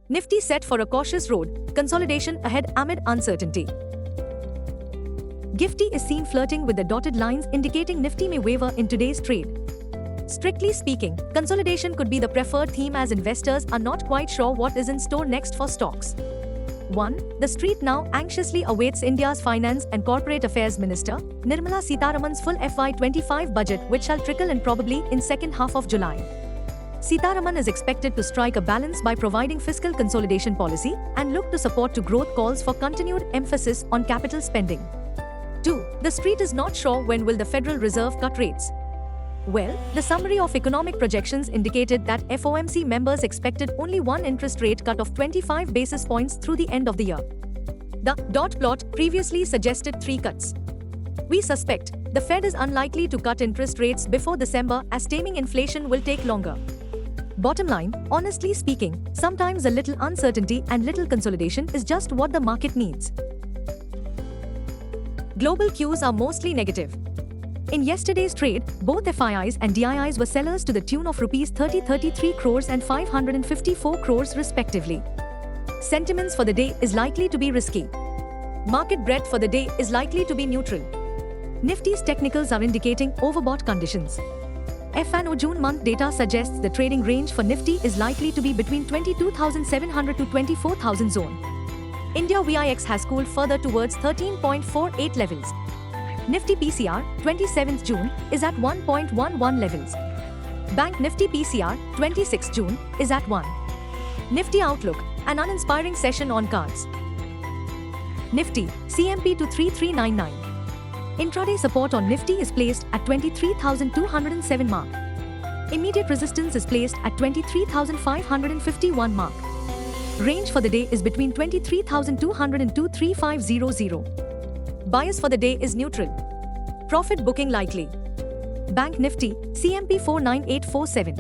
Nifty set for a cautious road consolidation ahead amid uncertainty. Gifty is seen flirting with the dotted lines indicating Nifty may waver in today's trade. Strictly speaking, consolidation could be the preferred theme as investors are not quite sure what is in store next for stocks. 1. The street now anxiously awaits India's Finance and Corporate Affairs Minister, Nirmala Sitharaman's full FY25 budget, which shall trickle in probably in second half of July. Sitharaman is expected to strike a balance by providing fiscal consolidation policy and look to support to growth calls for continued emphasis on capital spending. 2. The street is not sure when will the Federal Reserve cut rates. Well, the summary of economic projections indicated that FOMC members expected only one interest rate cut of 25 basis points through the end of the year. The dot plot previously suggested 3 cuts. We suspect the Fed is unlikely to cut interest rates before December as taming inflation will take longer. Bottom line, honestly speaking, sometimes a little uncertainty and little consolidation is just what the market needs. Global cues are mostly negative. In yesterday's trade, both FIIs and DIIs were sellers to the tune of Rs 33 crores and 554 crores respectively. Sentiments for the day is likely to be risky. Market breadth for the day is likely to be neutral. Nifty's technicals are indicating overbought conditions. F&O June month data suggests the trading range for Nifty is likely to be between 22,700 to 24,000 zone. India VIX has cooled further towards 13.48 levels. Nifty PCR, 27th June, is at 1.11 levels. Bank Nifty PCR, 26th June, is at 1. Nifty Outlook, an uninspiring session on cards. Nifty, CMP to 3399. Intraday support on Nifty is placed at 23,207 mark. Immediate resistance is placed at 23,551 mark. Range for the day is between 23,200 and 23500. Bias for the day is neutral. Profit booking likely. Bank Nifty, CMP 49847.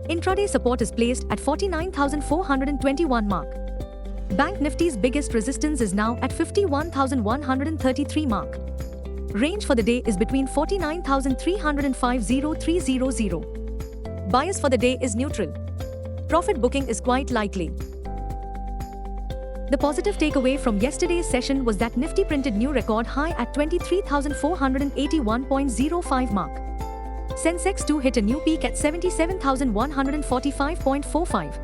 Intraday support is placed at 49,421 mark. Bank Nifty's biggest resistance is now at 51,133 mark. Range for the day is between 49,300 and 50300. Bias for the day is neutral. Profit booking is quite likely. The positive takeaway from yesterday's session was that Nifty printed new record high at 23,481.05 mark. Sensex 2 hit a new peak at 77,145.45.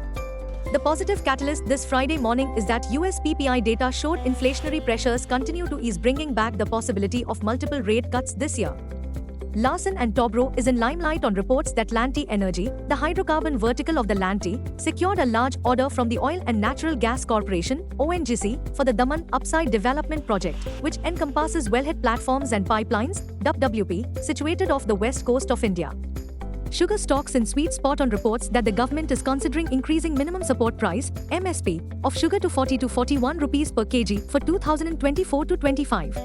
The positive catalyst this Friday morning is that US PPI data showed inflationary pressures continue to ease, bringing back the possibility of multiple rate cuts this year. Larsen & Toubro is in limelight on reports that Lanti Energy, the hydrocarbon vertical of the Lanti, secured a large order from the Oil and Natural Gas Corporation (ONGC) for the Daman Upside Development Project, which encompasses wellhead platforms and pipelines (WP) situated off the west coast of India. Sugar stocks in sweet spot on reports that the government is considering increasing minimum support price (MSP) of sugar to 40 to 41 rupees per kg for 2024 to 25.